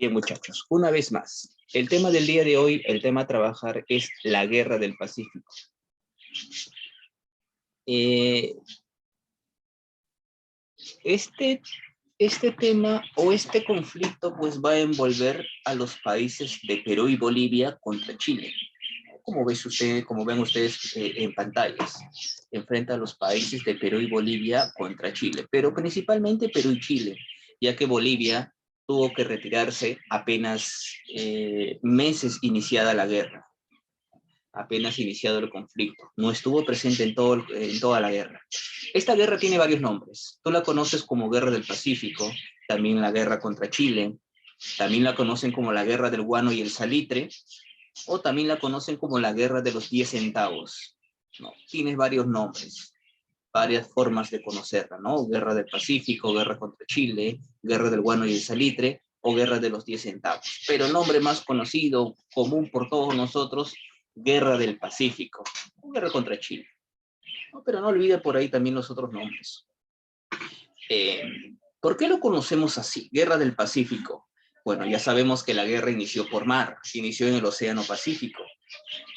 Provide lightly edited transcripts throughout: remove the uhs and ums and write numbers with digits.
Bien, muchachos, una vez más, el tema del día de hoy, el tema a trabajar es la Guerra del Pacífico. Este tema o este conflicto pues va a envolver a los países de Perú y Bolivia contra Chile. Como ven ustedes en pantallas, enfrenta a los países de Perú y Bolivia contra Chile, pero principalmente Perú y Chile, ya que Bolivia tuvo que retirarse apenas meses iniciada la guerra, apenas iniciado el conflicto. No estuvo presente en toda la guerra. Esta guerra tiene varios nombres. Tú la conoces como Guerra del Pacífico, también la guerra contra Chile, también la conocen como la Guerra del Guano y el Salitre, o también la conocen como la Guerra de los 10 centavos. ¿No? Tienes varios nombres, varias formas de conocerla, ¿no? Guerra del Pacífico, Guerra contra Chile, Guerra del Guano y el Salitre, o Guerra de los 10 centavos. Pero el nombre más conocido, común por todos nosotros, Guerra del Pacífico, o Guerra contra Chile. ¿No? Pero no olvide por ahí también los otros nombres. ¿Por qué lo conocemos así? Guerra del Pacífico. Bueno, ya sabemos que la guerra inició por mar, inició en el Océano Pacífico.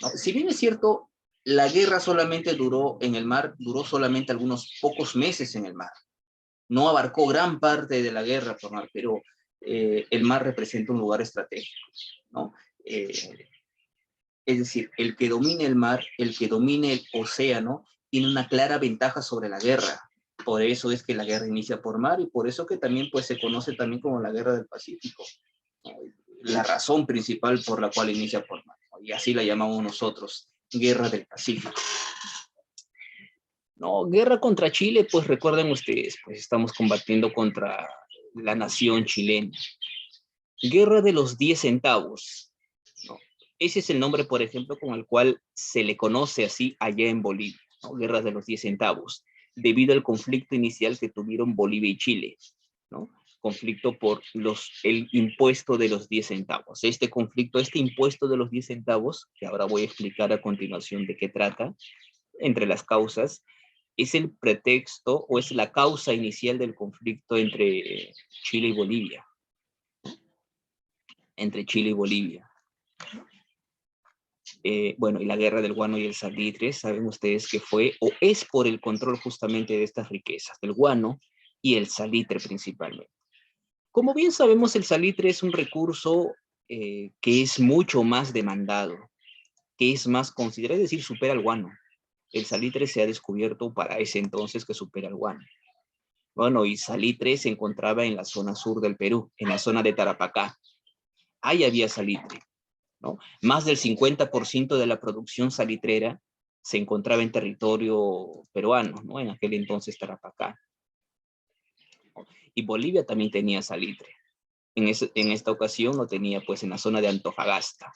¿No? Si bien es cierto, la guerra solamente duró en el mar, duró solamente algunos pocos meses en el mar. No abarcó gran parte de la guerra por mar, pero el mar representa un lugar estratégico, ¿no? Es decir, el que domine el mar, el que domine el océano, tiene una clara ventaja sobre la guerra. Por eso es que la guerra inicia por mar y por eso que también pues, se conoce también como la Guerra del Pacífico. La razón principal por la cual inicia por mar. Y así la llamamos nosotros, Guerra del Pacífico. No, guerra contra Chile, pues recuerden ustedes, pues estamos combatiendo contra la nación chilena. Guerra de los 10 centavos. ¿No? Ese es el nombre, por ejemplo, con el cual se le conoce así allá en Bolivia, ¿no? Guerra de los 10 centavos, debido al conflicto inicial que tuvieron Bolivia y Chile, ¿no? Conflicto por el impuesto de los 10 centavos. Este conflicto, este impuesto de los 10 centavos, que ahora voy a explicar a continuación de qué trata, entre las causas, es el pretexto o es la causa inicial del conflicto entre Chile y Bolivia. Entre Chile y Bolivia. Bueno, y la guerra del guano y el salitre, saben ustedes que fue o es por el control justamente de estas riquezas, del guano y el salitre principalmente. Como bien sabemos, el salitre es un recurso que es mucho más demandado, que es más considerado, es decir, supera al guano. El salitre se ha descubierto para ese entonces que supera al guano. Bueno, y salitre se encontraba en la zona sur del Perú, en la zona de Tarapacá. Ahí había salitre, ¿no? Más del 50% de la producción salitrera se encontraba en territorio peruano, ¿no? En aquel entonces Tarapacá. Y Bolivia también tenía salitre. En esta ocasión lo tenía pues en la zona de Antofagasta,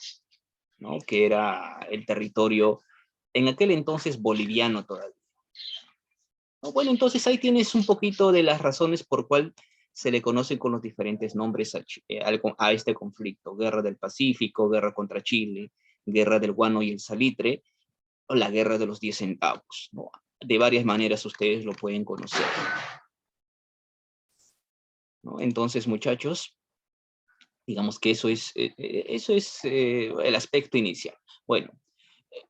¿no? Que era el territorio en aquel entonces boliviano todavía. ¿No? Bueno, entonces ahí tienes un poquito de las razones por cuál se le conocen con los diferentes nombres a este conflicto. Guerra del Pacífico, guerra contra Chile, guerra del guano y el salitre, o la guerra de los 10 centavos. ¿No? De varias maneras ustedes lo pueden conocer. ¿No? Entonces, muchachos, digamos que eso es el aspecto inicial. Bueno,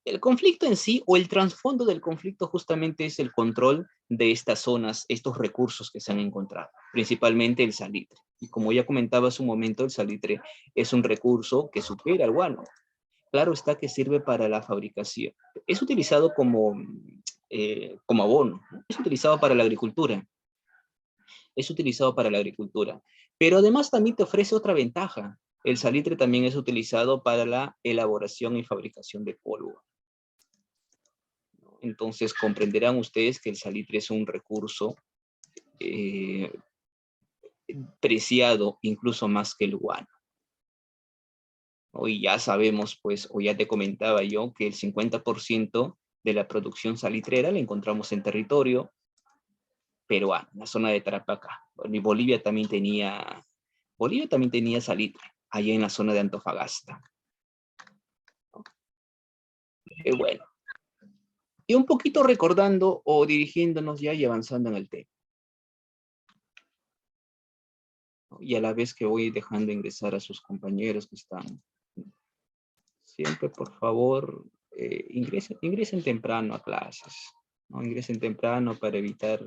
el conflicto en sí o el trasfondo del conflicto justamente es el control de estas zonas, estos recursos que se han encontrado, principalmente el salitre. Y como ya comentaba hace un momento, el salitre es un recurso que supera al guano. Claro está que sirve para la fabricación. Es utilizado como abono, ¿no? Es utilizado para la agricultura. Es utilizado para la agricultura. Pero además también te ofrece otra ventaja. El salitre también es utilizado para la elaboración y fabricación de polvo. Entonces comprenderán ustedes que el salitre es un recurso preciado incluso más que el guano. Hoy ya sabemos, pues, o ya te comentaba yo, que el 50% de la producción salitrera la encontramos en territorio peruano, en la zona de Tarapacá. Y Bolivia también tenía salitre, allá en la zona de Antofagasta. Bueno, y un poquito recordando o dirigiéndonos ya y avanzando en el tema. Y a la vez que voy dejando ingresar a sus compañeros que están, siempre por favor, ingresen temprano a clases, ¿no? Ingresen temprano para evitar,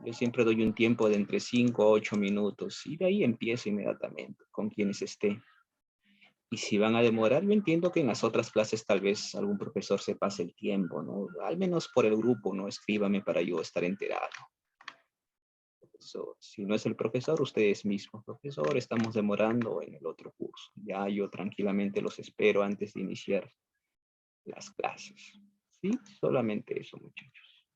yo siempre doy un tiempo de entre 5 a 8 minutos y de ahí empiezo inmediatamente con quienes esté. Y si van a demorar, yo entiendo que en las otras clases tal vez algún profesor se pase el tiempo, ¿no? Al menos por el grupo, ¿no? Escríbame para yo estar enterado. Si no es el profesor, ustedes mismos, profesor, estamos demorando en el otro curso. Ya yo tranquilamente los espero antes de iniciar las clases. Sí, solamente eso, muchachos.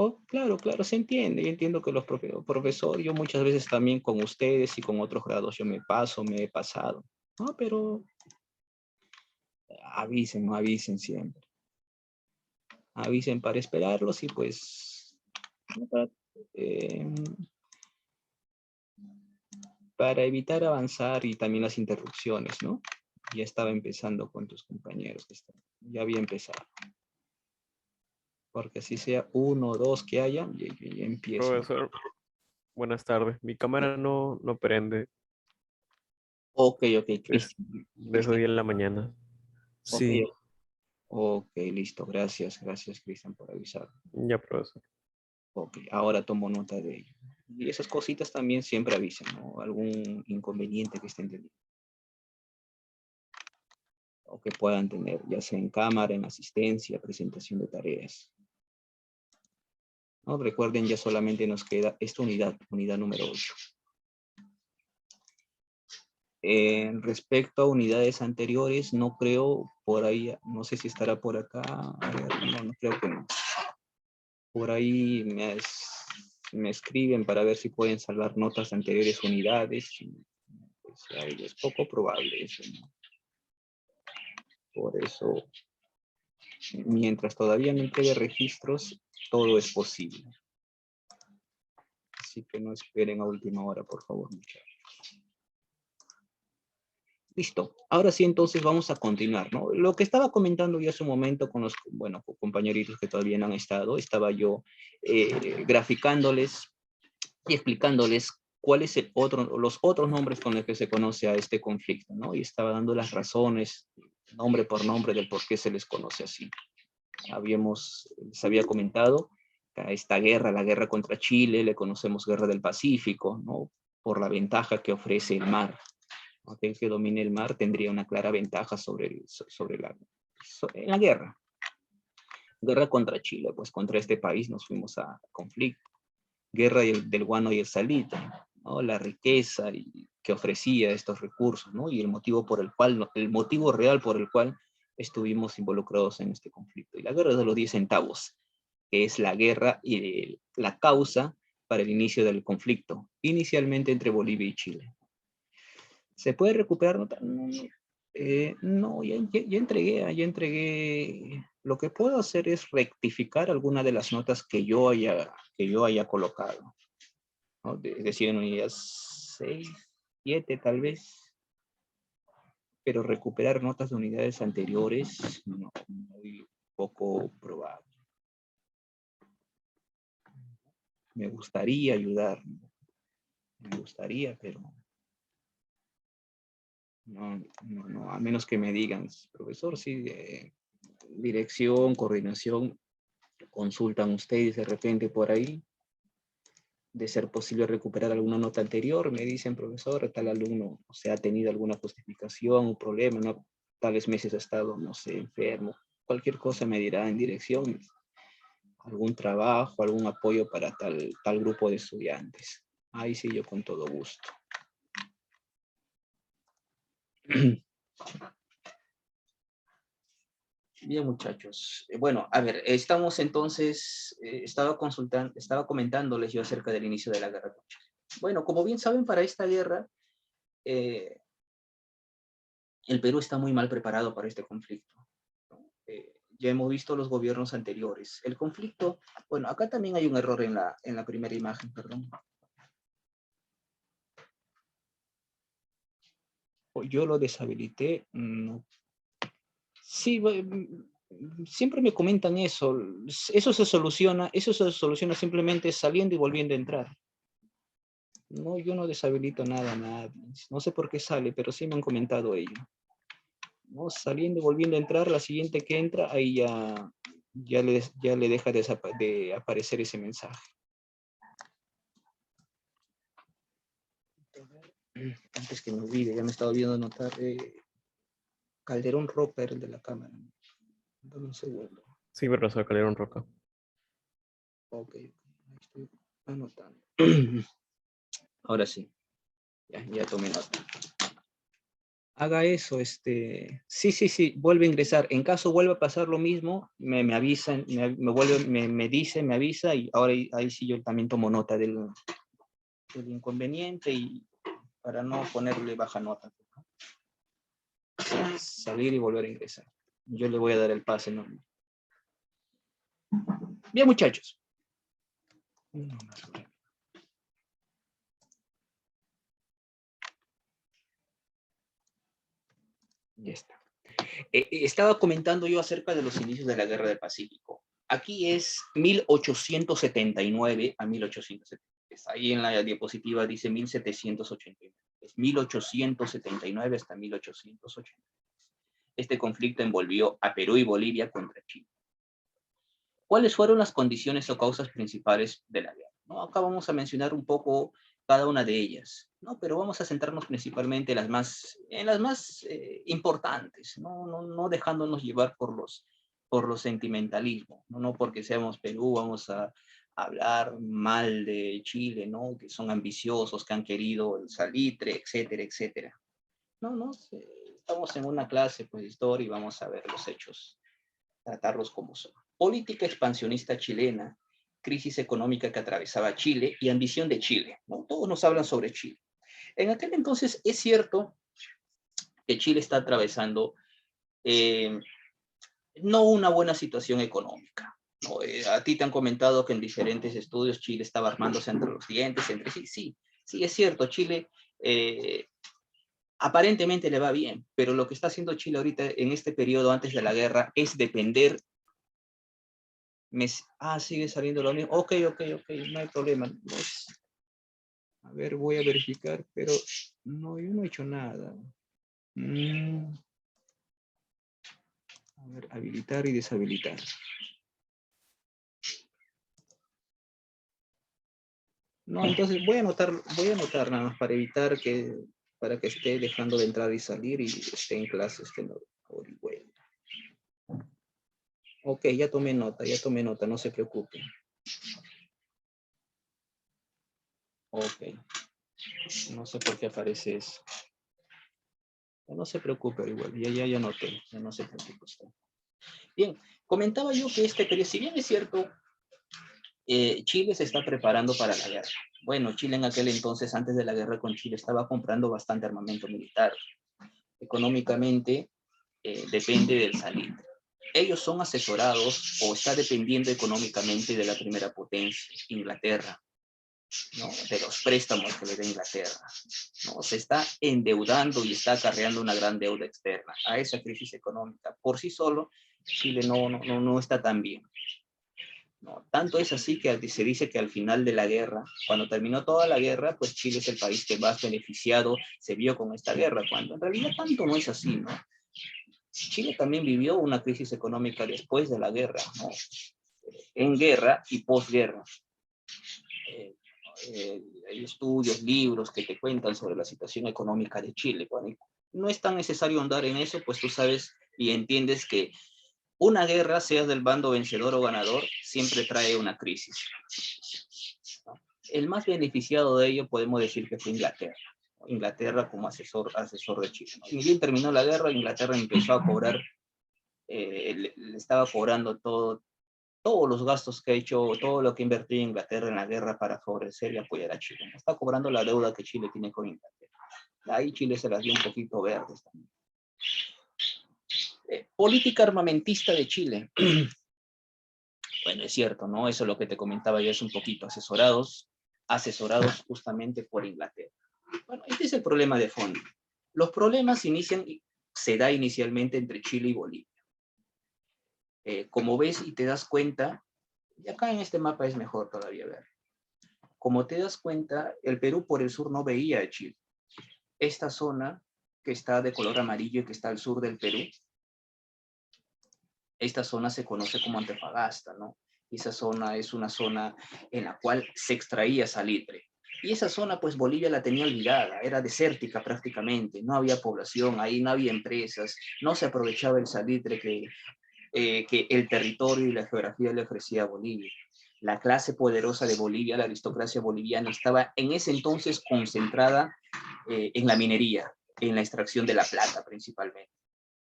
Oh, claro, claro, se entiende. Yo entiendo que los profesores, yo muchas veces también con ustedes y con otros grados yo me paso, me he pasado. No, pero avisen, no avisen siempre. Avisen para esperarlos y pues eh, para evitar avanzar y también las interrupciones, ¿no? Ya estaba empezando con tus compañeros, ya había empezado. Porque así sea uno o dos que haya, ya empiezo. Profesor, buenas tardes. Mi cámara no prende Ok, ok, des- Cristian. desde hoy Cristian. en la mañana. Ok, Sí, ok, listo. Gracias, gracias, Cristian, por avisar. ya, profesor. Ok, ahora tomo nota de ello. Y esas cositas también siempre avisen, ¿no? Algún inconveniente que estén teniendo. O que puedan tener, ya sea en cámara, en asistencia, presentación de tareas. ¿No? Recuerden, ya solamente nos queda esta unidad, unidad número 8. Respecto a unidades anteriores, no creo por ahí, no sé si estará por acá, a ver, no creo que no. Por ahí me escriben para ver si pueden salvar notas de anteriores unidades. Pues, es poco probable eso, ¿no? Por eso, mientras todavía no entregue registros, todo es posible. Así que no esperen a última hora, por favor, muchachos. Listo. Ahora sí, entonces vamos a continuar, ¿no? Lo que estaba comentando yo hace un momento con los, bueno, con compañeritos que todavía no han estado, estaba yo graficándoles y explicándoles cuáles los otros nombres con los que se conoce a este conflicto, ¿no? Y estaba dando las razones, nombre por nombre, del por qué se les conoce así. Les había comentado a esta guerra, la guerra contra Chile, le conocemos guerra del Pacífico, ¿no? Por la ventaja que ofrece el mar. Aquel que domine el mar tendría una clara ventaja en la guerra. Guerra contra Chile, pues contra este país nos fuimos a conflicto. Guerra del guano y el salitre, ¿no? La riqueza que ofrecía estos recursos, ¿no? Y el motivo el motivo real por el cual estuvimos involucrados en este conflicto. Y la guerra de los 10 centavos, que es la guerra y la causa para el inicio del conflicto, inicialmente entre Bolivia y Chile. ¿Se puede recuperar? No, ya entregué. Lo que puedo hacer es rectificar alguna de las notas que yo haya colocado, ¿no? Es decir, en unidades 6, 7 tal vez, pero recuperar notas de unidades anteriores, no, muy poco probable. Me gustaría ayudar, pero no, a menos que me digan, profesor, sí, dirección, coordinación, consultan ustedes de repente por ahí, de ser posible recuperar alguna nota anterior, me dicen, profesor, tal alumno, o sea, ha tenido alguna justificación, un problema, ¿no? Tales meses ha estado, no sé, enfermo, cualquier cosa me dirá en dirección, algún trabajo, algún apoyo para tal grupo de estudiantes. Ahí sí, yo con todo gusto. Bien, muchachos. Bueno, a ver, estamos entonces, estaba comentándoles yo acerca del inicio de la guerra con Chile. Bueno, como bien saben, para esta guerra, el Perú está muy mal preparado para este conflicto, ¿no? Ya hemos visto los gobiernos anteriores. El conflicto, bueno, acá también hay un error en la primera imagen, perdón. Yo lo deshabilité. No. Sí, Siempre me comentan eso. Eso se soluciona simplemente saliendo y volviendo a entrar. No, yo no deshabilito nada a nadie. No sé por qué sale, pero sí me han comentado ello. ¿No? Saliendo y volviendo a entrar, la siguiente que entra, ahí ya le deja de aparecer ese mensaje. Antes que me olvide, ya me estaba olvidando anotar Calderón Roper, el de la cámara. Dame un segundo. Sí, profesor Calderón Roca. Ok, estoy anotando. Ahora sí, ya tomé nota. Haga eso, sí, vuelve a ingresar. En caso vuelva a pasar lo mismo, me avisan, me dice, me avisa, y ahora ahí sí yo también tomo nota del inconveniente, y para no ponerle baja nota. Salir y volver a ingresar. Yo le voy a dar el pase, ¿no? Bien, muchachos. Ya está. Estaba comentando yo acerca de los inicios de la Guerra del Pacífico. Aquí es 1879 a 1870. Ahí en la diapositiva dice 1789. Es 1879 hasta 1880. Este conflicto envolvió a Perú y Bolivia contra Chile. ¿Cuáles fueron las condiciones o causas principales de la guerra? ¿No? Acá vamos a mencionar un poco cada una de ellas, ¿no? Pero vamos a centrarnos principalmente en las más importantes, no dejándonos llevar por los sentimentalismos, no porque seamos Perú vamos a hablar mal de Chile, ¿no? Que son ambiciosos, que han querido el salitre, etcétera, etcétera. No, estamos en una clase pues, de historia y vamos a ver los hechos, tratarlos como son. Política expansionista chilena, crisis económica que atravesaba Chile y ambición de Chile, ¿no? Todos nos hablan sobre Chile. En aquel entonces es cierto que Chile está atravesando no una buena situación económica, ¿no? A ti te han comentado que en diferentes estudios Chile estaba armándose entre los dientes, entre sí, es cierto, Chile aparentemente le va bien, pero lo que está haciendo Chile ahorita en este periodo antes de la guerra es depender. Sigue saliendo la unión. Ok, no hay problema. A ver, voy a verificar, pero no, yo no he hecho nada. A ver, habilitar y deshabilitar. No, entonces voy a anotar nada más para evitar para que esté dejando de entrar y salir y esté en clases que no. Bueno. Ok, ya tomé nota, no se preocupen. Ok. No sé por qué aparece eso. No se preocupe, igual, ya anoté, ya no se preocupe usted. Bien, comentaba yo que este periodo, si bien es cierto, Chile se está preparando para la guerra. Bueno, Chile en aquel entonces, antes de la guerra con Chile, estaba comprando bastante armamento militar. Económicamente, depende del salitre. Ellos son asesorados o está dependiendo económicamente de la primera potencia, Inglaterra, ¿no? De los préstamos que le da Inglaterra, ¿no? Se está endeudando y está acarreando una gran deuda externa a esa crisis económica. Por sí solo, Chile no está tan bien. ¿No? Tanto es así que se dice que al final de la guerra, cuando terminó toda la guerra, pues Chile es el país que más beneficiado se vio con esta guerra, cuando en realidad tanto no es así, ¿no? Chile también vivió una crisis económica después de la guerra, ¿no? En guerra y posguerra. Hay estudios, libros que te cuentan sobre la situación económica de Chile. Bueno, no es tan necesario andar en eso, pues tú sabes y entiendes que una guerra, sea del bando vencedor o ganador, siempre trae una crisis. El más beneficiado de ello podemos decir que fue Inglaterra. Inglaterra como asesor de Chile. Y bien terminó la guerra, Inglaterra empezó a cobrar, le estaba cobrando todos los gastos que ha hecho, todo lo que invertió Inglaterra en la guerra para favorecer y apoyar a Chile. Está cobrando la deuda que Chile tiene con Inglaterra. Ahí Chile se las dio un poquito verdes también. Política armamentista de Chile. Bueno, es cierto, ¿no? Eso es lo que te comentaba ya, es un poquito asesorados justamente por Inglaterra. Bueno, este es el problema de fondo. Los problemas se da inicialmente entre Chile y Bolivia. Como ves y te das cuenta, y acá en este mapa es mejor todavía ver. Como te das cuenta, el Perú por el sur no veía a Chile. Esta zona que está de color amarillo y que está al sur del Perú, esta zona se conoce como Antofagasta, ¿no? Y esa zona es una zona en la cual se extraía salitre. Y esa zona, pues Bolivia la tenía olvidada, era desértica prácticamente, no había población, ahí no había empresas, no se aprovechaba el salitre que el territorio y la geografía le ofrecía a Bolivia. La clase poderosa de Bolivia, la aristocracia boliviana, estaba en ese entonces concentrada en la minería, en la extracción de la plata principalmente.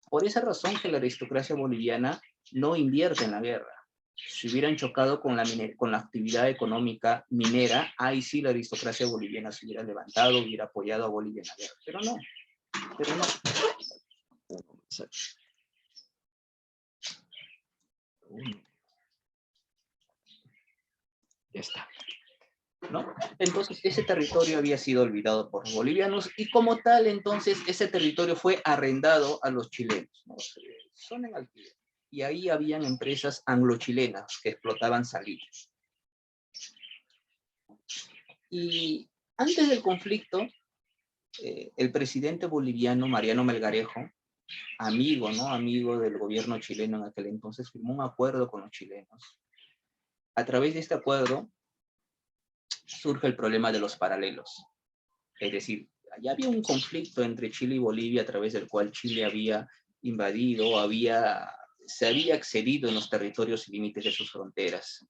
Por esa razón que la aristocracia boliviana no invierte en la guerra. Si hubieran chocado con la actividad económica minera, ahí sí la aristocracia boliviana se hubiera levantado, hubiera apoyado a Bolivia en la guerra. Pero no, pero no. Ya está, ¿no? Entonces ese territorio había sido olvidado por los bolivianos y como tal entonces ese territorio fue arrendado a los chilenos, ¿no? Son en alquiler. Y ahí habían empresas anglo-chilenas que explotaban salitre. Y antes del conflicto, el presidente boliviano Mariano Melgarejo, amigo, ¿no? Amigo del gobierno chileno en aquel entonces, firmó un acuerdo con los chilenos. A través de este acuerdo surge el problema de los paralelos. Es decir, ya había un conflicto entre Chile y Bolivia a través del cual Chile había invadido, se había excedido en los territorios y límites de sus fronteras,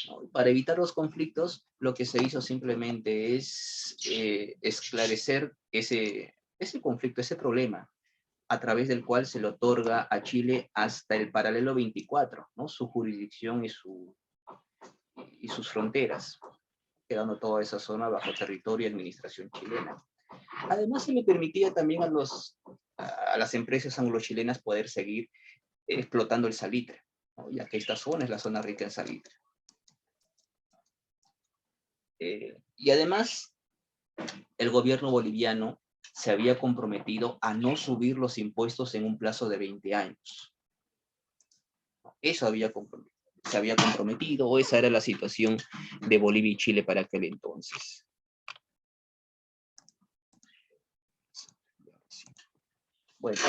¿no? Para evitar los conflictos, lo que se hizo simplemente es esclarecer ese conflicto, ese problema, a través del cual se le otorga a Chile hasta el paralelo 24, ¿no? Su jurisdicción y sus fronteras, quedando toda esa zona bajo territorio y administración chilena. Además, se le permitía también a las empresas anglo-chilenas poder seguir explotando el salitre, ¿no? Ya que esta zona es la zona rica en salitre. Y además, el gobierno boliviano se había comprometido a no subir los impuestos en un plazo de 20 años. Eso se había comprometido, o esa era la situación de Bolivia y Chile para aquel entonces. Bueno,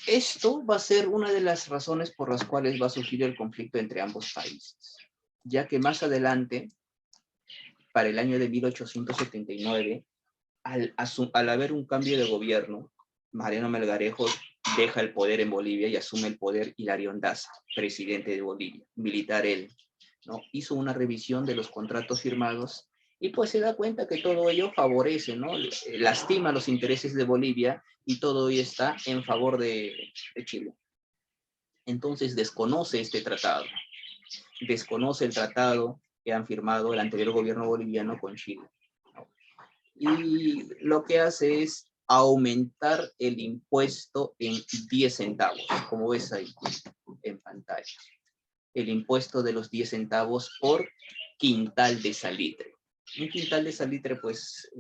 esto va a ser una de las razones por las cuales va a surgir el conflicto entre ambos países, ya que más adelante, para el año de 1879, al haber un cambio de gobierno, Mariano Melgarejo deja el poder en Bolivia y asume el poder Hilario Daza, presidente de Bolivia, militar él, ¿no? Hizo una revisión de los contratos firmados y pues se da cuenta que todo ello favorece, ¿no? Lastima los intereses de Bolivia y todo ello está en favor de Chile. Entonces desconoce este tratado, desconoce el tratado que han firmado el anterior gobierno boliviano con Chile. Y lo que hace es aumentar el impuesto en 10 centavos, como ves ahí en pantalla. El impuesto de los 10 centavos por quintal de salitre. Un quintal de salitre, pues,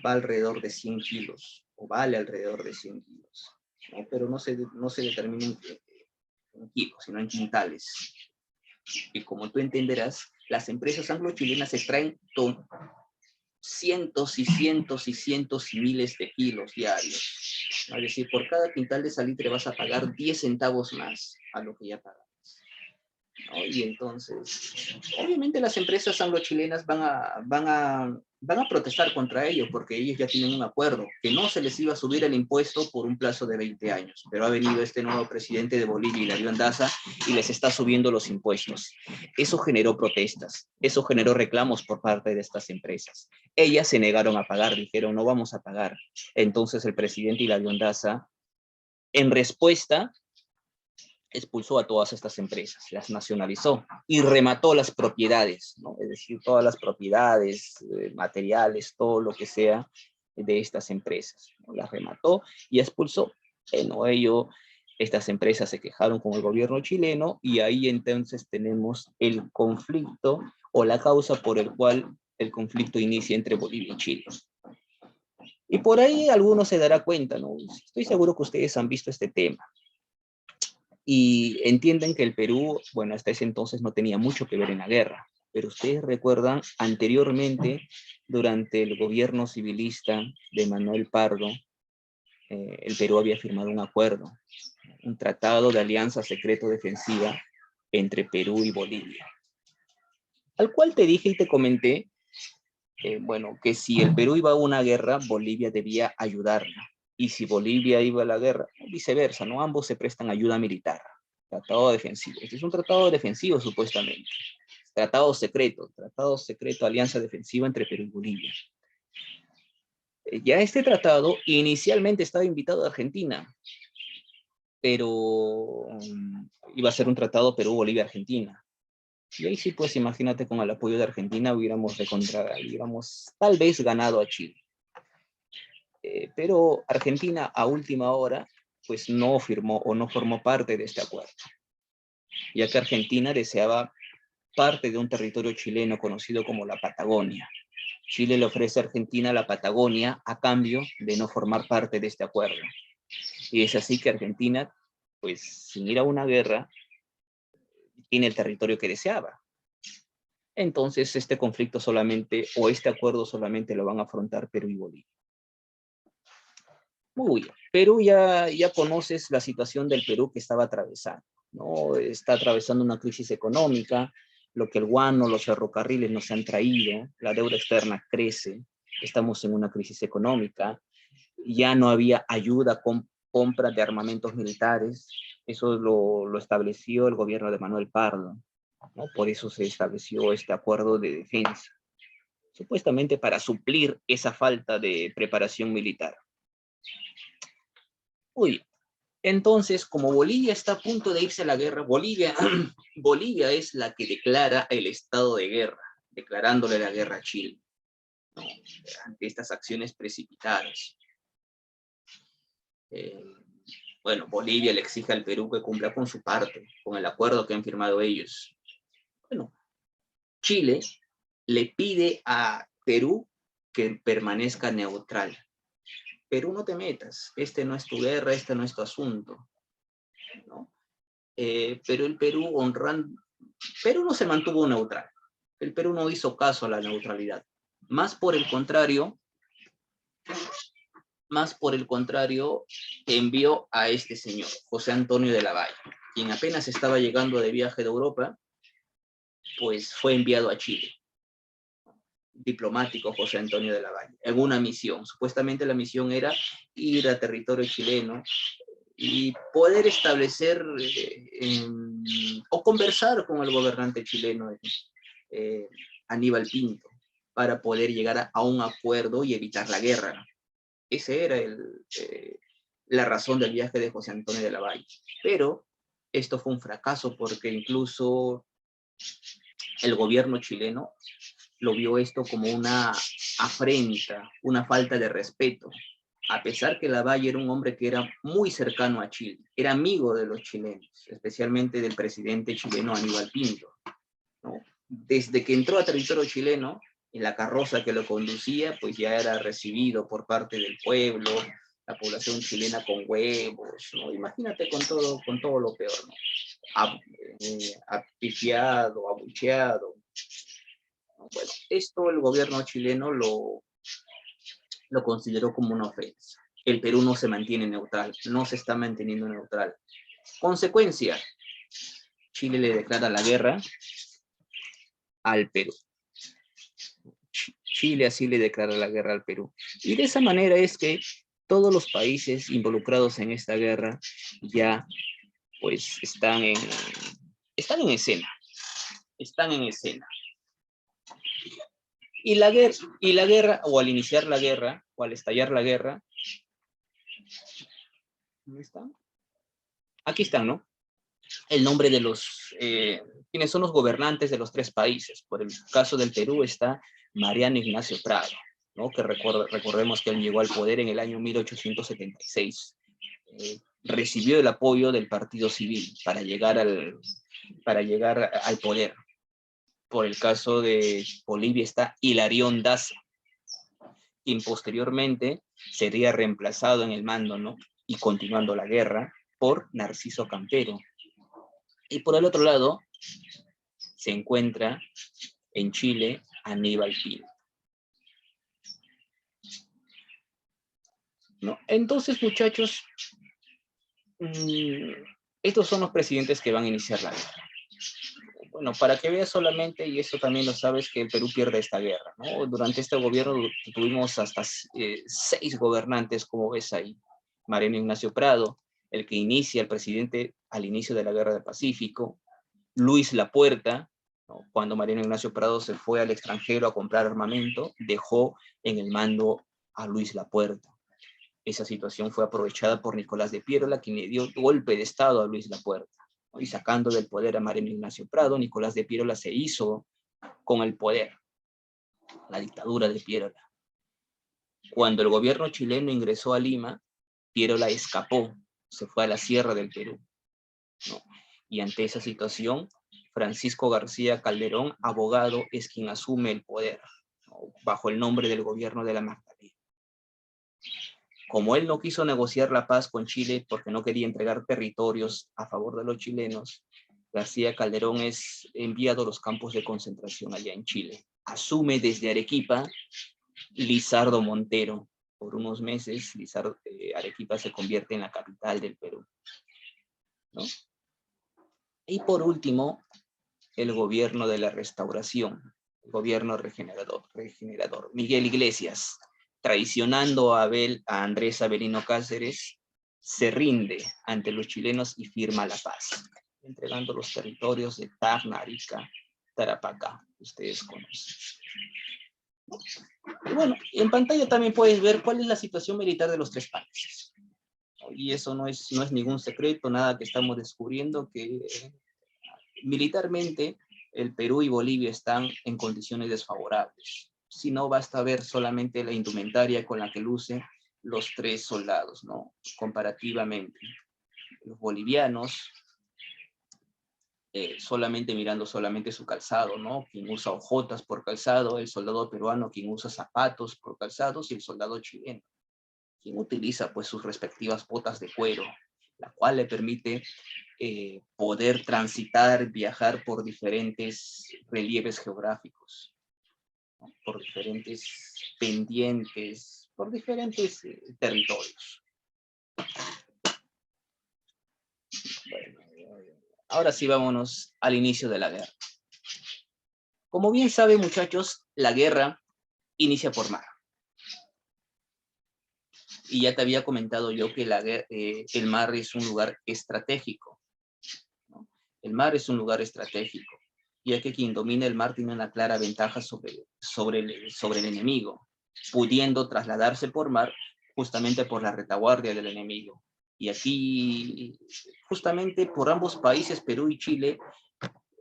va alrededor de 100 kilos, o vale alrededor de 100 kilos, ¿no? Pero no se determina en kilos, sino en quintales. Y como tú entenderás, las empresas anglo-chilenas extraen cientos y cientos y cientos y miles de kilos diarios. Es decir, por cada quintal de salitre vas a pagar 10 centavos más a lo que ya pagas, ¿no? Y entonces, obviamente las empresas anglo-chilenas van a protestar contra ello, porque ellos ya tienen un acuerdo, que no se les iba a subir el impuesto por un plazo de 20 años, pero ha venido este nuevo presidente de Bolivia, Hilario Daza, y les está subiendo los impuestos. Eso generó protestas, eso generó reclamos por parte de estas empresas. Ellas se negaron a pagar, dijeron, no vamos a pagar. Entonces el presidente Hilario Daza, en respuesta, expulsó a todas estas empresas, las nacionalizó y remató las propiedades, ¿no? Es decir, todas las propiedades, materiales, todo lo que sea de estas empresas, ¿no? Las remató y expulsó. Estas empresas se quejaron con el gobierno chileno y ahí entonces tenemos el conflicto o la causa por el cual el conflicto inicia entre Bolivia y Chile. Y por ahí alguno se dará cuenta, ¿no? Estoy seguro que ustedes han visto este tema y entienden que el Perú, bueno, hasta ese entonces no tenía mucho que ver en la guerra, pero ustedes recuerdan anteriormente, durante el gobierno civilista de Manuel Pardo, el Perú había firmado un acuerdo, un tratado de alianza secreto defensiva entre Perú y Bolivia, al cual te dije y te comenté, bueno, que si el Perú iba a una guerra, Bolivia debía ayudarla. Y si Bolivia iba a la guerra, viceversa, ¿no? Ambos se prestan ayuda militar. Tratado defensivo. Este es un tratado defensivo, supuestamente. Tratado secreto, alianza defensiva entre Perú y Bolivia. Ya este tratado inicialmente estaba invitado a Argentina, pero iba a ser un tratado Perú-Bolivia-Argentina. Y ahí sí, pues imagínate, con el apoyo de Argentina hubiéramos tal vez ganado a Chile. Pero Argentina a última hora, pues no firmó o no formó parte de este acuerdo, ya que Argentina deseaba parte de un territorio chileno conocido como la Patagonia. Chile le ofrece a Argentina la Patagonia a cambio de no formar parte de este acuerdo. Y es así que Argentina, pues sin ir a una guerra, tiene el territorio que deseaba. Entonces este conflicto solamente, o este acuerdo solamente lo van a afrontar Perú y Bolivia. Muy bien. Perú ya conoces la situación del Perú que estaba atravesando, ¿no? Está atravesando una crisis económica, lo que el guano, los ferrocarriles nos han traído, la deuda externa crece, estamos en una crisis económica, ya no había ayuda con compra de armamentos militares, eso lo estableció el gobierno de Manuel Pardo, ¿no? Por eso se estableció este acuerdo de defensa, supuestamente para suplir esa falta de preparación militar. Muy bien. Entonces, como Bolivia está a punto de irse a la guerra, Bolivia es la que declara el estado de guerra, declarándole la guerra a Chile, ¿no? Ante estas acciones precipitadas. Bueno, Bolivia le exige al Perú que cumpla con su parte, con el acuerdo que han firmado ellos. Bueno, Chile le pide a Perú que permanezca neutral. Perú, no te metas, este no es tu guerra, este no es tu asunto, ¿no? Pero el Perú Perú no se mantuvo neutral. El Perú no hizo caso a la neutralidad. Más por el contrario, envió a este señor, José Antonio de la Valle, quien apenas estaba llegando de viaje de Europa, pues fue enviado a Chile. Diplomático José Antonio de la Valle, en una misión. Supuestamente la misión era ir a territorio chileno y poder establecer o conversar con el gobernante chileno, Aníbal Pinto, para poder llegar a un acuerdo y evitar la guerra. Esa era la razón del viaje de José Antonio de la Valle. Pero esto fue un fracaso porque incluso el gobierno chileno lo vio esto como una afrenta, una falta de respeto, a pesar que Lavalle era un hombre que era muy cercano a Chile, era amigo de los chilenos, especialmente del presidente chileno Aníbal Pinto, ¿no? Desde que entró a territorio chileno, en la carroza que lo conducía, pues ya era recibido por parte del pueblo, la población chilena con huevos, ¿no? Imagínate con todo lo peor, ¿no? Apifiado, abucheado. Bueno, esto el gobierno chileno lo consideró como una ofensa. El Perú no se mantiene neutral, no se está manteniendo neutral. Consecuencia, Chile le declara la guerra al Perú. Chile así le declara la guerra al Perú. Y de esa manera es que todos los países involucrados en esta guerra ya pues están en escena. Están en escena. Y la guerra, o al iniciar la guerra, o al estallar la guerra, ¿dónde están? Aquí están, ¿no? El nombre de quienes son los gobernantes de los tres países. Por el caso del Perú está Mariano Ignacio Prado, ¿no? Que recordemos que él llegó al poder en el año 1876. Recibió el apoyo del Partido Civil para llegar al poder. Por el caso de Bolivia está Hilarión Daza, quien posteriormente sería reemplazado en el mando, ¿no? Y continuando la guerra por Narciso Campero. Y por el otro lado se encuentra en Chile Aníbal Pinto, ¿no? Entonces, muchachos, estos son los presidentes que van a iniciar la guerra. Bueno, para que veas solamente, y eso también lo sabes, que el Perú pierde esta guerra, ¿no? Durante este gobierno tuvimos hasta 6 gobernantes, como ves ahí. Mariano Ignacio Prado, el que inicia, el presidente al inicio de la Guerra del Pacífico. Luis Lapuerta, ¿no? Cuando Mariano Ignacio Prado se fue al extranjero a comprar armamento, dejó en el mando a Luis Lapuerta. Esa situación fue aprovechada por Nicolás de Piérola, quien le dio golpe de estado a Luis Lapuerta. Y sacando del poder a Mariano Ignacio Prado, Nicolás de Piérola se hizo con el poder, la dictadura de Piérola. Cuando el gobierno chileno ingresó a Lima, Piérola escapó, se fue a la sierra del Perú, ¿no? Y ante esa situación, Francisco García Calderón, abogado, es quien asume el poder, ¿no? Bajo el nombre del gobierno de la Magdalena. Como él no quiso negociar la paz con Chile porque no quería entregar territorios a favor de los chilenos, García Calderón es enviado a los campos de concentración allá en Chile. Asume desde Arequipa Lizardo Montero. Por unos meses, Arequipa se convierte en la capital del Perú, ¿no? Y por último, el gobierno de la restauración, el gobierno regenerador. Miguel Iglesias, traicionando a Andrés Avelino Cáceres, se rinde ante los chilenos y firma la paz, entregando los territorios de Tacna, Arica, Tarapacá, ustedes conocen. Y bueno, en pantalla también puedes ver cuál es la situación militar de los 3 países. Y eso no es ningún secreto, nada que estamos descubriendo, que militarmente el Perú y Bolivia están en condiciones desfavorables. Si no, basta ver solamente la indumentaria con la que lucen los 3 soldados, ¿no? Comparativamente. Los bolivianos, mirando solamente su calzado, ¿no? Quien usa hojotas por calzado, el soldado peruano quien usa zapatos por calzados y el soldado chileno, quien utiliza pues sus respectivas botas de cuero, la cual le permite poder transitar, viajar por diferentes relieves geográficos, ¿no? Por diferentes pendientes, por diferentes territorios. Bueno, ahora sí vámonos al inicio de la guerra. Como bien saben, muchachos, la guerra inicia por mar. Y ya te había comentado yo que el mar es un lugar estratégico, ¿no? El mar es un lugar estratégico, ya que quien domina el mar tiene una clara ventaja sobre el enemigo, pudiendo trasladarse por mar justamente por la retaguardia del enemigo. Y aquí, justamente por ambos países, Perú y Chile,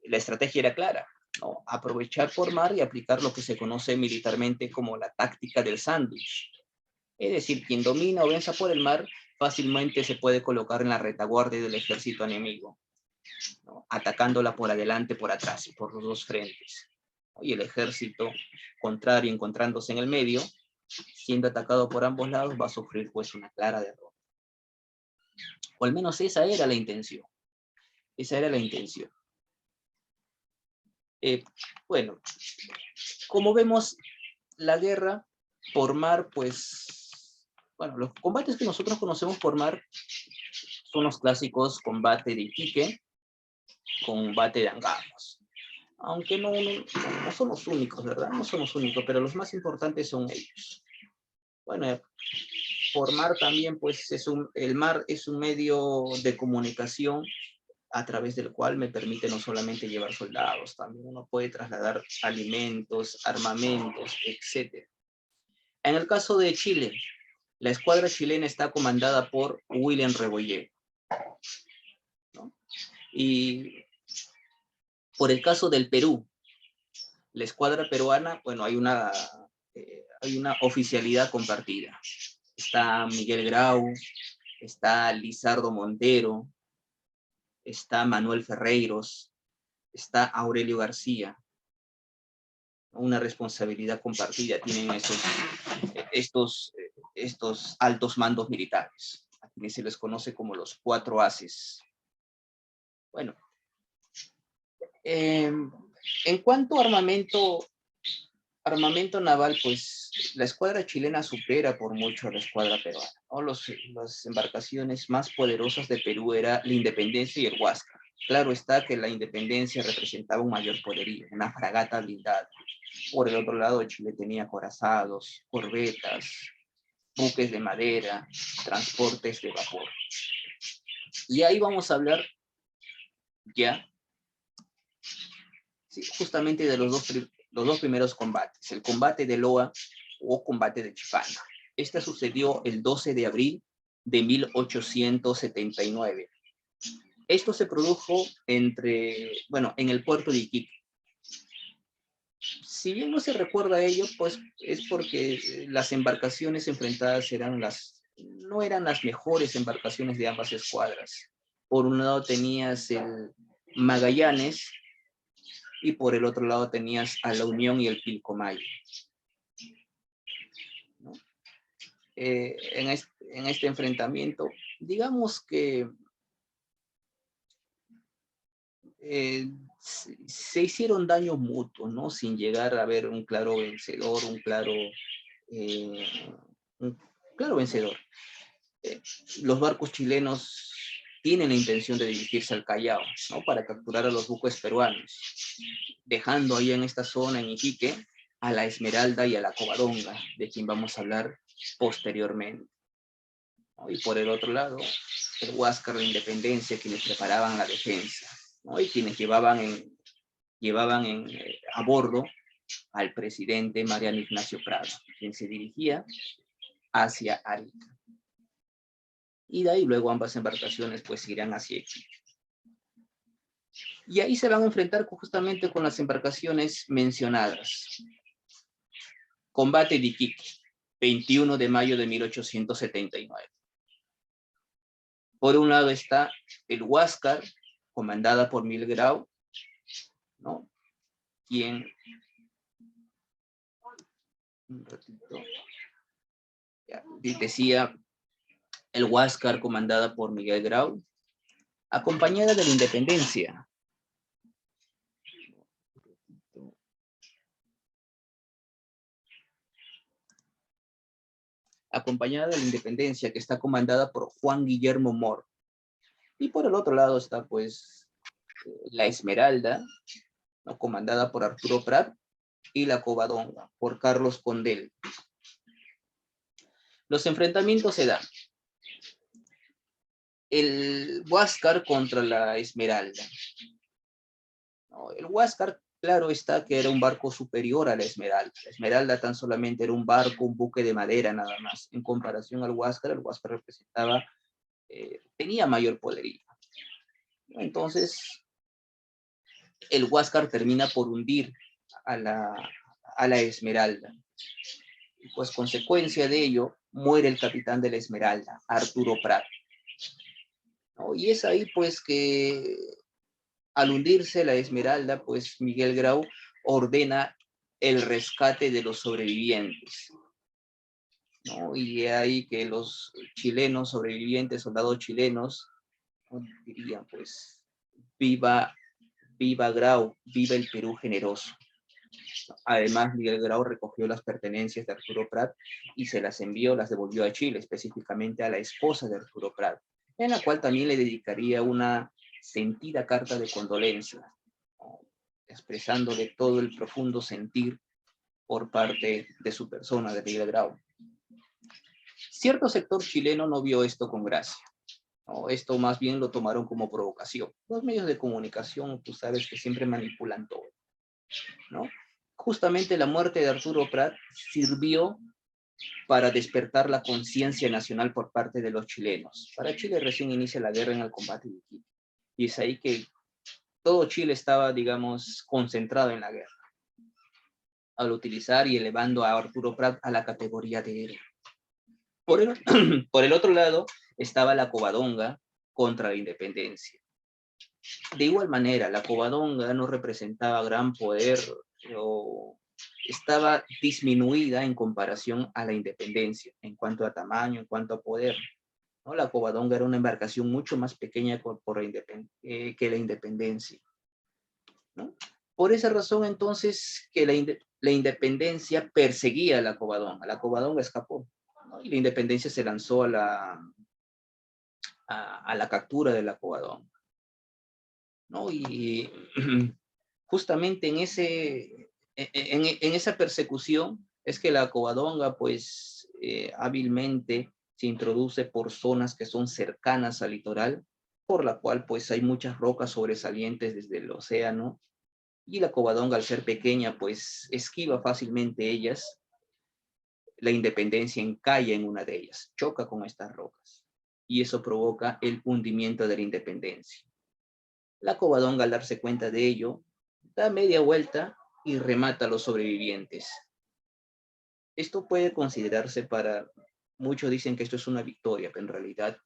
la estrategia era clara, ¿no? Aprovechar por mar y aplicar lo que se conoce militarmente como la táctica del sándwich. Es decir, quien domina o venza por el mar fácilmente se puede colocar en la retaguardia del ejército enemigo, ¿no? Atacándola por adelante, por atrás y por los 2 frentes. Y el ejército contrario, encontrándose en el medio, siendo atacado por ambos lados, va a sufrir pues una clara derrota. O al menos esa era la intención. Esa era la intención. Bueno, como vemos, la guerra por mar, pues, bueno, los combates que nosotros conocemos por mar son los clásicos: combate de Iquique, combate de Angamos. Aunque no son los únicos, ¿verdad? No son los únicos, pero los más importantes son ellos. Bueno, por mar también, pues, el mar es un medio de comunicación a través del cual me permite no solamente llevar soldados, también uno puede trasladar alimentos, armamentos, etc. En el caso de Chile, la escuadra chilena está comandada por William Rebolledo, ¿no? Y por el caso del Perú, la escuadra peruana, bueno, hay una oficialidad compartida. Está Miguel Grau, está Lizardo Montero, está Manuel Ferreiros, está Aurelio García. Una responsabilidad compartida tienen estos altos mandos militares, a quienes se les conoce como los 4 ases. Bueno, en cuanto a armamento naval, pues la escuadra chilena supera por mucho a la escuadra peruana, ¿no? Las embarcaciones más poderosas de Perú era la Independencia y el Huáscar. Claro está que la Independencia representaba un mayor poderío, una fragata blindada. Por el otro lado, Chile tenía acorazados, corbetas, buques de madera, transportes de vapor. Y ahí vamos a hablar ya, sí, justamente de los dos primeros combates. El combate de Loa o combate de Chipana. Este sucedió el 12 de abril de 1879. Esto se produjo en el puerto de Iquique. Si bien no se recuerda ello, pues es porque las embarcaciones enfrentadas no eran las mejores embarcaciones de ambas escuadras. Por un lado tenías el Magallanes y por el otro lado tenías a la Unión y el Pilcomayo, ¿no? En este enfrentamiento, digamos que se hicieron daños mutuos, ¿no? Sin llegar a haber un claro vencedor, un claro vencedor. Los barcos chilenos tienen la intención de dirigirse al Callao, ¿no? Para capturar a los buques peruanos, dejando ahí en esta zona, en Iquique, a la Esmeralda y a la Covadonga, de quien vamos a hablar posteriormente, ¿no? Y por el otro lado, el Huáscar de Independencia, quienes preparaban la defensa, ¿no? Y quienes llevaban a bordo al presidente Mariano Ignacio Prado, quien se dirigía hacia Arica. Y de ahí luego ambas embarcaciones pues irán hacia Iquique. Y ahí se van a enfrentar justamente con las embarcaciones mencionadas. Combate de Iquique, 21 de mayo de 1879. Por un lado está el Huáscar, comandada por Miguel Grau, ¿no? Quien, un ratito, ya, decía, el Huáscar, comandada por Miguel Grau, acompañada de la Independencia. Acompañada de la Independencia, que está comandada por Juan Guillermo Mor. Y por el otro lado está, pues, la Esmeralda, ¿no? Comandada por Arturo Prat, y la Covadonga, por Carlos Condel. Los enfrentamientos se dan. El Huáscar contra la Esmeralda, ¿no? El Huáscar, claro está que era un barco superior a la Esmeralda. La Esmeralda tan solamente era un barco, un buque de madera nada más. En comparación al Huáscar, el Huáscar representaba, tenía mayor poderío. Entonces, el Huáscar termina por hundir a la Esmeralda. Y pues consecuencia de ello, muere el capitán de la Esmeralda, Arturo Prat, ¿no? Y es ahí pues que al hundirse la Esmeralda, pues Miguel Grau ordena el rescate de los sobrevivientes, ¿no? Y ahí que los chilenos sobrevivientes, soldados chilenos, ¿no? Dirían pues, viva Grau, viva el Perú generoso. Además, Miguel Grau recogió las pertenencias de Arturo Prat y se las devolvió a Chile, específicamente a la esposa de Arturo Prat, en la cual también le dedicaría una sentida carta de condolencia, expresándole todo el profundo sentir por parte de su persona, de Miguel Grau. Cierto sector chileno no vio esto con gracia, ¿no? Esto más bien lo tomaron como provocación. Los medios de comunicación, tú sabes que siempre manipulan todo, ¿no? Justamente la muerte de Arturo Prat sirvió para despertar la conciencia nacional por parte de los chilenos. Para Chile recién inicia la guerra en el combate de Iquique. Y es ahí que todo Chile estaba, digamos, concentrado en la guerra, al utilizar y elevando a Arturo Prat a la categoría de héroe. Por el otro lado estaba la Covadonga contra la Independencia. De igual manera, la Covadonga no representaba gran poder o estaba disminuida en comparación a la independencia, en cuanto a tamaño, en cuanto a poder, ¿no? La Covadonga era una embarcación mucho más pequeña que la independencia, ¿no? Por esa razón, entonces, que la independencia perseguía a la Covadonga escapó, ¿no? Y la independencia se lanzó a la captura de la Covadonga, ¿no? Y justamente en esa persecución es que la Covadonga, pues, hábilmente se introduce por zonas que son cercanas al litoral, por la cual, pues, hay muchas rocas sobresalientes desde el océano, y la Covadonga, al ser pequeña, pues, esquiva fácilmente ellas. La independencia encalla en una de ellas, choca con estas rocas, y eso provoca el hundimiento de la independencia. La Covadonga, al darse cuenta de ello, da media vuelta y remata a los sobrevivientes. Esto puede considerarse muchos dicen que esto es una victoria, pero en realidad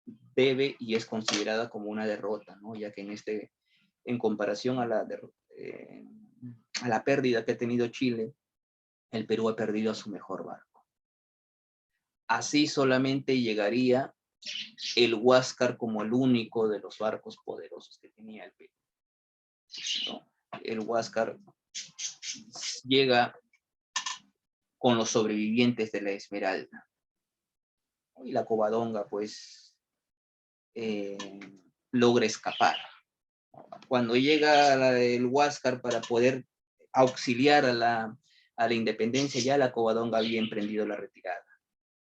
debe y es considerada como una derrota, ¿no? Ya que en comparación a la pérdida que ha tenido Chile, el Perú ha perdido a su mejor barco. Así solamente llegaría el Huáscar como el único de los barcos poderosos que tenía el Perú, ¿no? El Huáscar llega con los sobrevivientes de la Esmeralda, ¿no? Y la Covadonga, pues, logra escapar. Cuando llega el Huáscar para poder auxiliar a la independencia, ya la Covadonga había emprendido la retirada.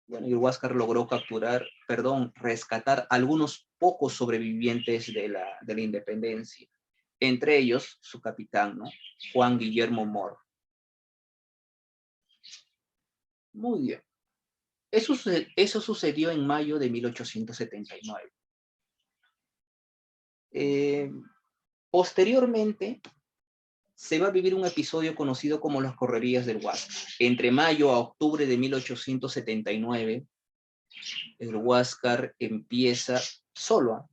Bueno, y el Huáscar logró rescatar algunos pocos sobrevivientes de la independencia, entre ellos su capitán, ¿no? Juan Guillermo Moro. Muy bien. Eso sucedió en mayo de 1879. Posteriormente, se va a vivir un episodio conocido como las correrías del Huáscar. Entre mayo a octubre de 1879, el Huáscar empieza solo,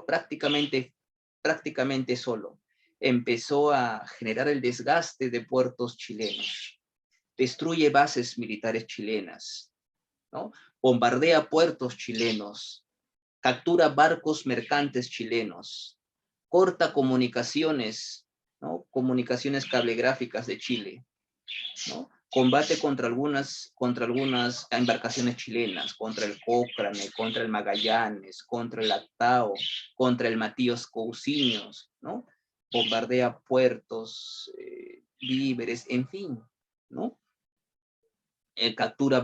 prácticamente solo. Empezó a generar el desgaste de puertos chilenos, destruye bases militares chilenas, ¿no? Bombardea puertos chilenos, captura barcos mercantes chilenos, corta comunicaciones, ¿no? Comunicaciones cablegráficas de Chile, ¿no? Combate contra algunas embarcaciones chilenas, contra el Cochrane, contra el Magallanes, contra el Actao, contra el Matías Cousiños, ¿no? Bombardea puertos, víveres, en fin, ¿no? Captura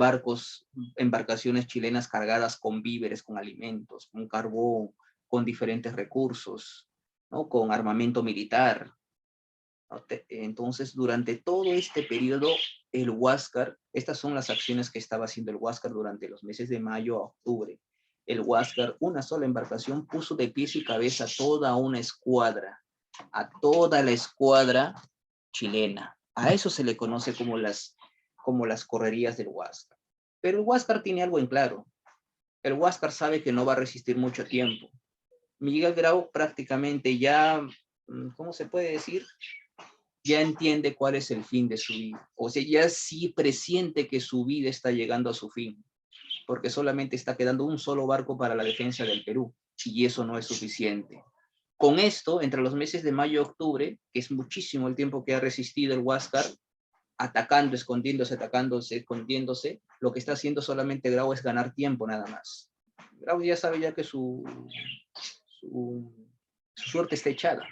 embarcaciones chilenas cargadas con víveres, con alimentos, con carbón, con diferentes recursos, ¿no? Con armamento militar. Entonces, durante todo este periodo, el Huáscar, estas son las acciones que estaba haciendo el Huáscar durante los meses de mayo a octubre. El Huáscar, una sola embarcación, puso de pies y cabeza a toda una escuadra, a toda la escuadra chilena. A eso se le conoce como las correrías del Huáscar. Pero el Huáscar tiene algo en claro. El Huáscar sabe que no va a resistir mucho tiempo. Miguel Grau prácticamente ya, ¿cómo se puede decir? Ya entiende cuál es el fin de su vida. O sea, ya sí presiente que su vida está llegando a su fin, porque solamente está quedando un solo barco para la defensa del Perú, y eso no es suficiente. Con esto, entre los meses de mayo y octubre, que es muchísimo el tiempo que ha resistido el Huáscar, atacando, escondiéndose, lo que está haciendo solamente Grau es ganar tiempo nada más. Grau ya sabe ya que su suerte está echada.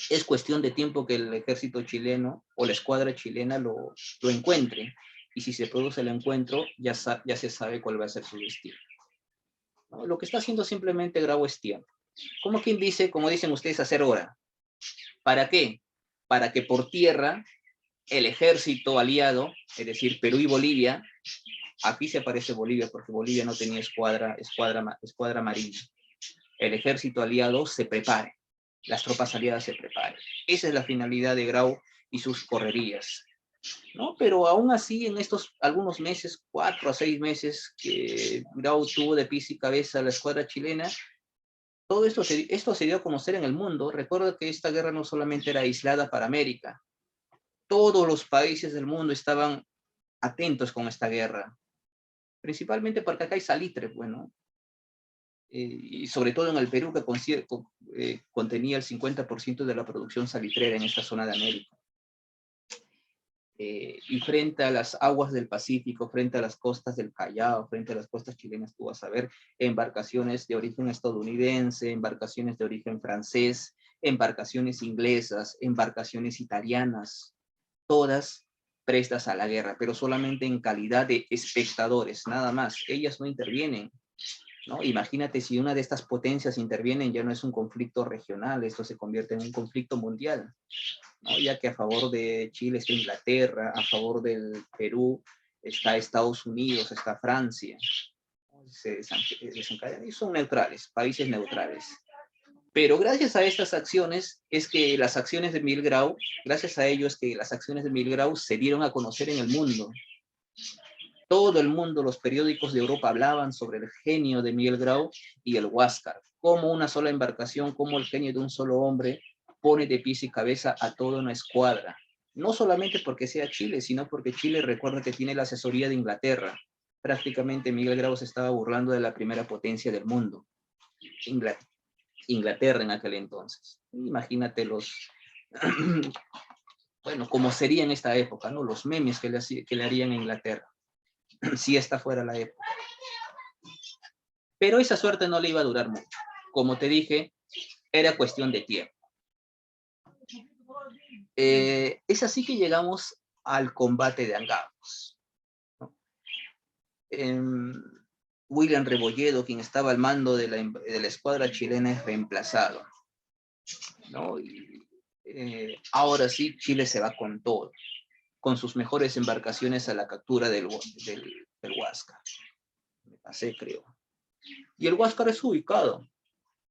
Es cuestión de tiempo que el ejército chileno o la escuadra chilena lo encuentre. Y si se produce el encuentro, ya se sabe cuál va a ser su destino, ¿no? Lo que está haciendo simplemente Grau es tiempo. Como quien dice, como dicen ustedes, hacer hora. ¿Para qué? Para que por tierra el ejército aliado, es decir, Perú y Bolivia, aquí se aparece Bolivia porque Bolivia no tenía escuadra marina. El ejército aliado se prepare, las tropas aliadas se preparen. Esa es la finalidad de Grau y sus correrías, ¿no? Pero aún así, en estos algunos meses, 4 a 6 meses que Grau tuvo de pies y cabeza a la escuadra chilena, todo esto se dio a conocer en el mundo. Recuerda que esta guerra no solamente era aislada para América, todos los países del mundo estaban atentos con esta guerra, principalmente porque acá hay salitre, bueno, y sobre todo en el Perú, que contenía el 50% de la producción salitrera en esta zona de América. Y frente a las aguas del Pacífico, frente a las costas del Callao, frente a las costas chilenas, tú vas a ver embarcaciones de origen estadounidense, embarcaciones de origen francés, embarcaciones inglesas, embarcaciones italianas, todas prestas a la guerra, pero solamente en calidad de espectadores, nada más. Ellas no intervienen, ¿no? Imagínate si una de estas potencias intervienen, ya no es un conflicto regional, esto se convierte en un conflicto mundial, ¿no? Ya que a favor de Chile está Inglaterra, a favor del Perú está Estados Unidos, está Francia, ¿no? Se desencadenan y son neutrales, países neutrales. Pero gracias a estas acciones es que las acciones de Miguel Grau, gracias a ello es que las acciones de Miguel Grau se dieron a conocer en el mundo. Todo el mundo, los periódicos de Europa hablaban sobre el genio de Miguel Grau y el Huáscar, como una sola embarcación, como el genio de un solo hombre pone de pies y cabeza a toda una escuadra. No solamente porque sea Chile, sino porque Chile recuerda que tiene la asesoría de Inglaterra. Prácticamente Miguel Grau se estaba burlando de la primera potencia del mundo, Inglaterra en aquel entonces. Imagínate bueno, como sería en esta época, ¿no? Los memes que le harían a Inglaterra, si esta fuera la época. Pero esa suerte no le iba a durar mucho. Como te dije, era cuestión de tiempo. Es así que llegamos al combate de Angamos, ¿no? William Rebolledo, quien estaba al mando de la escuadra chilena, es reemplazado, ¿no? Y, ahora sí, Chile se va con todo, con sus mejores embarcaciones a la captura del Huáscar. Me pasé, creo. Y el Huáscar es ubicado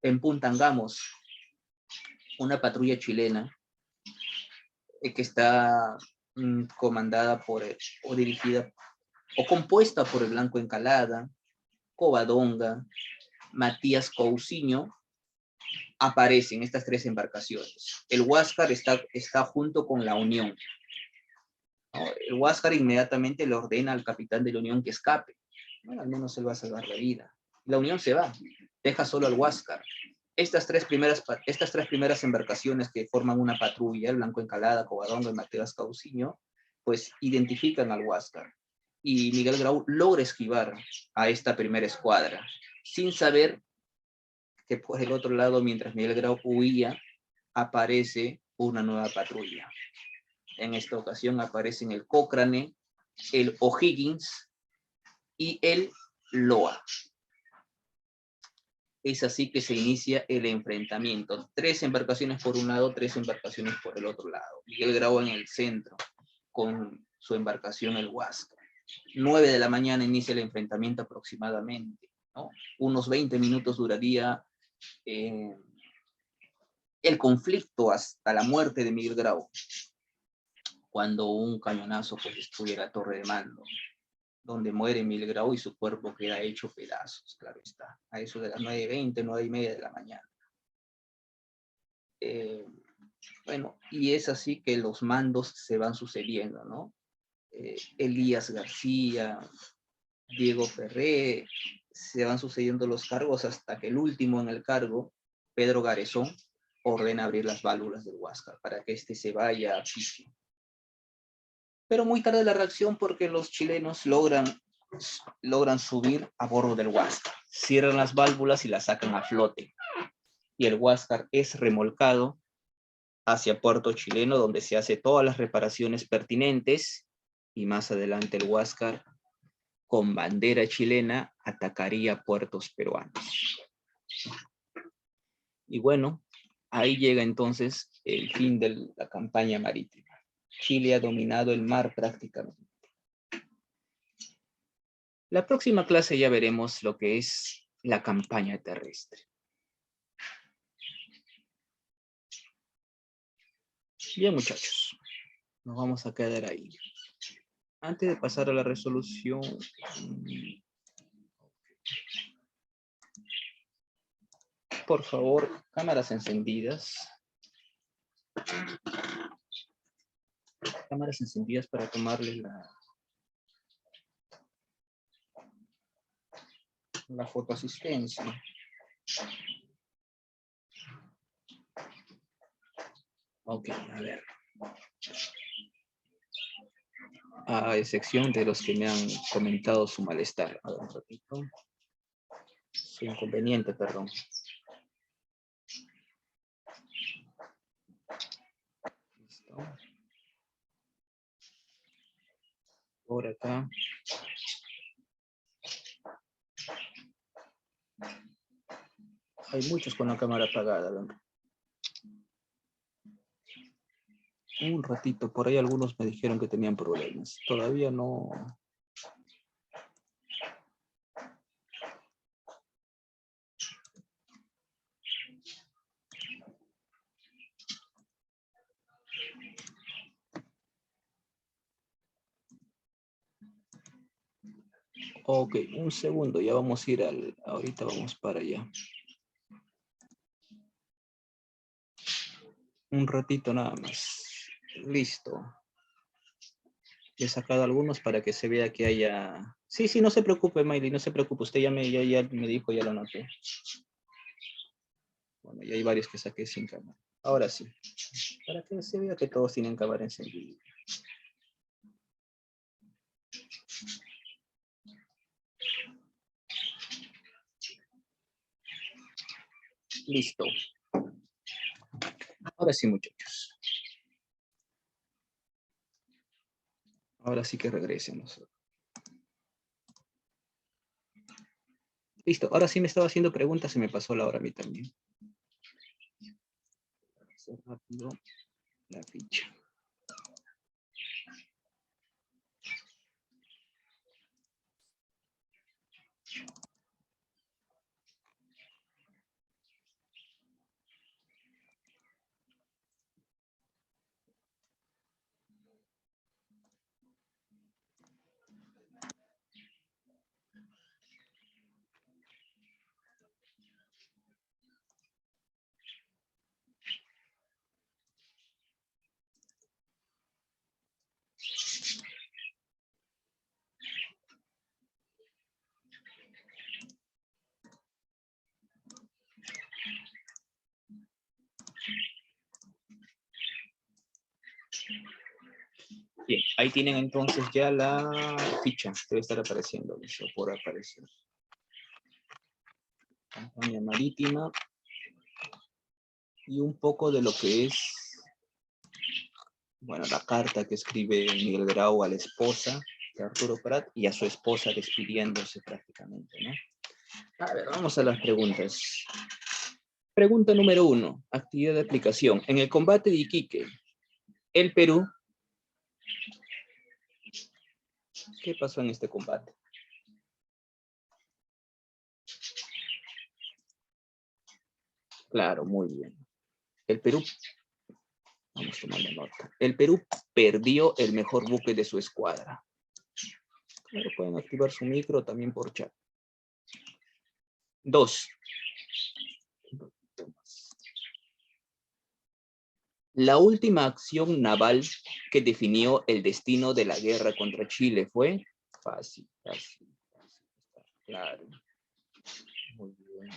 en Punta Angamos, una patrulla chilena que está comandada por, o dirigida, o compuesta por el Blanco Encalada, Covadonga, Matías Cousiño, aparecen estas tres embarcaciones. El Huáscar está junto con la Unión, ¿no? El Huáscar inmediatamente le ordena al capitán de la Unión que escape. Bueno, al menos él va a salvar la vida. La Unión se va, deja solo al Huáscar. Estas tres primeras embarcaciones que forman una patrulla, el Blanco Encalada, Covadonga y Matías Cousiño, pues identifican al Huáscar. Y Miguel Grau logra esquivar a esta primera escuadra, sin saber que por el otro lado, mientras Miguel Grau huía, aparece una nueva patrulla. En esta ocasión aparecen el Cochrane, el O'Higgins y el Loa. Es así que se inicia el enfrentamiento. 3 embarcaciones por un lado, 3 embarcaciones por el otro lado. Miguel Grau en el centro, con su embarcación el Huáscar. 9 de la mañana inicia el enfrentamiento aproximadamente, ¿no? Unos 20 minutos duraría el conflicto hasta la muerte de Miguel Grau, cuando un cañonazo pues destruye la torre de mando, donde muere Miguel Grau y su cuerpo queda hecho pedazos, claro está, a eso de las 9:20, 9:30 de la mañana. Bueno, y es así que los mandos se van sucediendo, ¿no? Elías García, Diego Ferré, se van sucediendo los cargos hasta que el último en el cargo, Pedro Garezón, ordena abrir las válvulas del Huáscar para que éste se vaya a piso. Pero muy tarde la reacción porque los chilenos logran subir a bordo del Huáscar. Cierran las válvulas y las sacan a flote. Y el Huáscar es remolcado hacia puerto chileno, donde se hace todas las reparaciones pertinentes, y más adelante el Huáscar, con bandera chilena, atacaría puertos peruanos. Y bueno, ahí llega entonces el fin de la campaña marítima. Chile ha dominado el mar prácticamente. La próxima clase ya veremos lo que es la campaña terrestre. Bien, muchachos, nos vamos a quedar ahí. Antes de pasar a la resolución, por favor, cámaras encendidas. Cámaras encendidas para tomarle la fotoasistencia. Ok, a ver. A excepción de los que me han comentado su malestar. A ver, un ratito. Su inconveniente, perdón. Listo. Por acá. Hay muchos con la cámara apagada, ¿verdad? Un ratito, por ahí algunos me dijeron que tenían problemas. Todavía no. Ok, un segundo, ya vamos a ir ahorita vamos para allá. Un ratito nada más. Listo. He sacado algunos para que se vea que haya... Sí, sí, no se preocupe, Miley, no se preocupe. Usted ya me dijo, ya lo noté. Bueno, ya hay varios que saqué sin cámara. Ahora sí. Para que se vea que todos tienen cámara encendida. Listo. Ahora sí, muchachos. Ahora sí que regresemos. Listo. Ahora sí me estaba haciendo preguntas y me pasó la hora a mí también. Hacer rápido la ficha. Bien, ahí tienen entonces ya la ficha. Debe estar apareciendo, listo, por aparecer. Campaña marítima. Y un poco de lo que es, bueno, la carta que escribe Miguel Grau a la esposa de Arturo Prat y a su esposa despidiéndose prácticamente, ¿no? A ver, vamos a las preguntas. Pregunta número 1, actividad de aplicación. En el combate de Iquique, el Perú, ¿qué pasó en este combate? Claro, muy bien. El Perú, vamos tomando nota. El Perú perdió el mejor buque de su escuadra. Claro, pueden activar su micro también por chat. 2. La última acción naval que definió el destino de la guerra contra Chile fue fácil. Claro. Muy bien.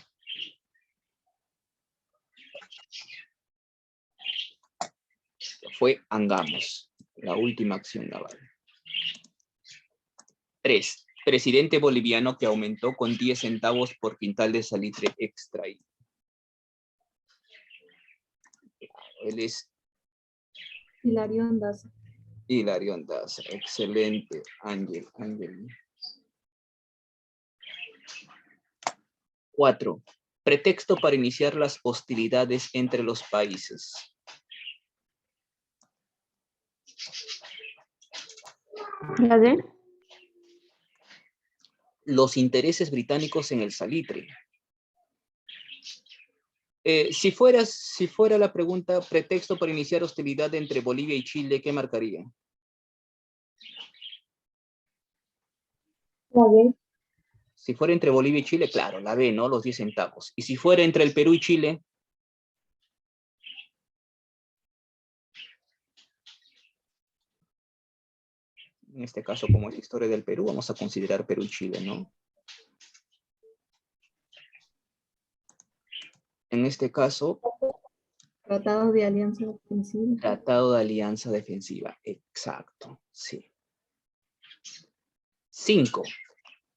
Fue Angamos, la última acción naval. 3. Presidente boliviano que aumentó con 10 centavos por quintal de salitre extraído. Él es Hilarión Daza. Hilarión Daza. Excelente, Ángel. 4. Pretexto para iniciar las hostilidades entre los países. ¿La D? Los intereses británicos en el salitre. Si fuera la pregunta, pretexto para iniciar hostilidad entre Bolivia y Chile, ¿qué marcaría? La D. Si fuera entre Bolivia y Chile, claro, la B, ¿no? Los 10 centavos. Y si fuera entre el Perú y Chile, En este caso, como es historia del Perú, vamos a considerar Perú y Chile, ¿no? En este caso, Tratado de alianza defensiva. Tratado de Alianza Defensiva. Exacto, sí. 5.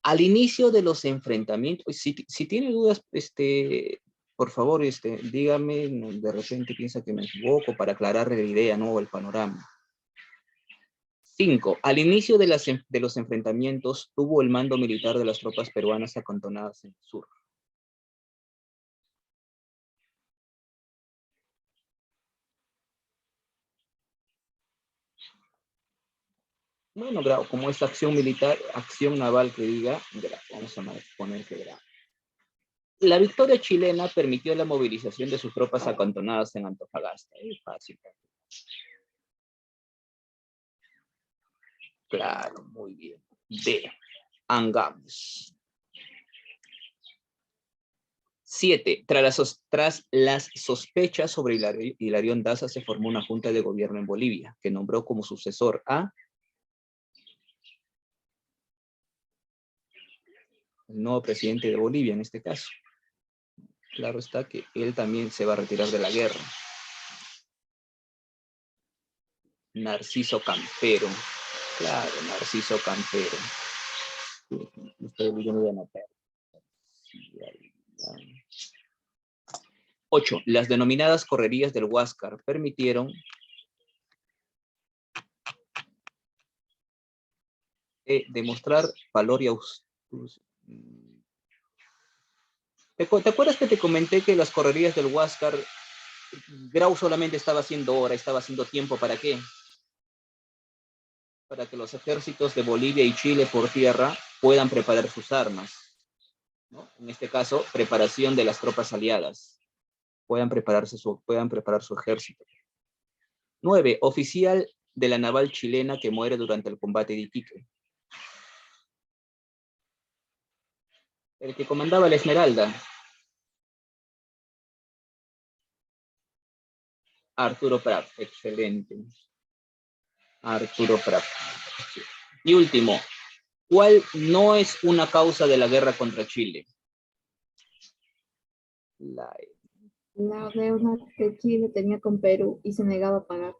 Al inicio de los enfrentamientos, si tiene dudas, por favor, dígame, de repente piensa que me equivoco para aclarar la idea, ¿no? O el panorama. 5. Al inicio de los enfrentamientos, tuvo el mando militar de las tropas peruanas acantonadas en el sur. Bueno, Grau, como es acción militar, acción naval que diga, Grau, vamos a poner que Grau. La victoria chilena permitió la movilización de sus tropas acantonadas en Antofagasta. Es fácil. Claro, muy bien. D. Angamos. 7. Tras las sospechas sobre Hilarión Daza, se formó una junta de gobierno en Bolivia, que nombró como sucesor a el nuevo presidente de Bolivia, en este caso. Claro está que él también se va a retirar de la guerra. Narciso Campero. Claro, Narciso Campero. Ustedes yo me voy a anotar. 8. Las denominadas correrías del Huáscar permitieron demostrar valor y ¿Te acuerdas que te comenté que las correrías del Huáscar, Grau solamente estaba haciendo hora, estaba haciendo tiempo, ¿para qué? Para que los ejércitos de Bolivia y Chile por tierra puedan preparar sus armas, ¿no? En este caso, preparación de las tropas aliadas. Puedan preparar su ejército. 9. Oficial de la naval chilena que muere durante el combate de Iquique. El que comandaba la Esmeralda. Arturo Prat, excelente. Arturo Prat. Y último, ¿cuál no es una causa de la guerra contra Chile? La deuda que Chile tenía con Perú y se negaba a pagar.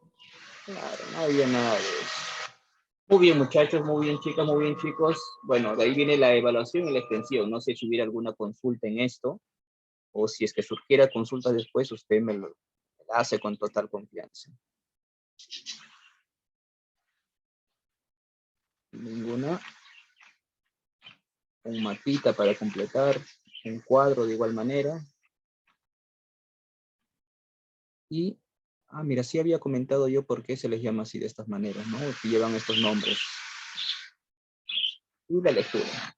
Claro, no había nada de eso. Muy bien, muchachos, muy bien, chicas, muy bien, chicos. Bueno, de ahí viene la evaluación y la extensión. No sé si hubiera alguna consulta en esto, o si es que surgiera consulta después, usted me la hace con total confianza. Ninguna. Un mapita para completar, un cuadro de igual manera. Y, mira, sí había comentado yo por qué se les llama así de estas maneras, ¿no? Que llevan estos nombres. Y la lectura.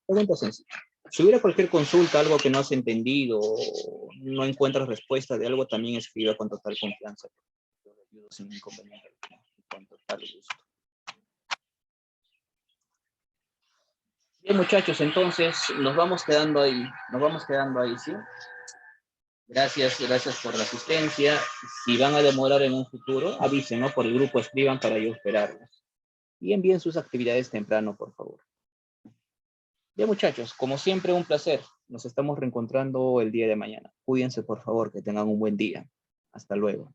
Pregunta sencilla. Si hubiera cualquier consulta, algo que no has entendido, o no encuentras respuesta de algo, también escriba con total confianza. Yo le ayudo sin inconveniente, con total gusto. Bien, muchachos, entonces nos vamos quedando ahí. Nos vamos quedando ahí, ¿sí? Gracias por la asistencia. Si van a demorar en un futuro, avisen, ¿no? Por el grupo escriban para yo esperarlos. Y envíen sus actividades temprano, por favor. Bien, muchachos, como siempre, un placer. Nos estamos reencontrando el día de mañana. Cuídense, por favor, que tengan un buen día. Hasta luego.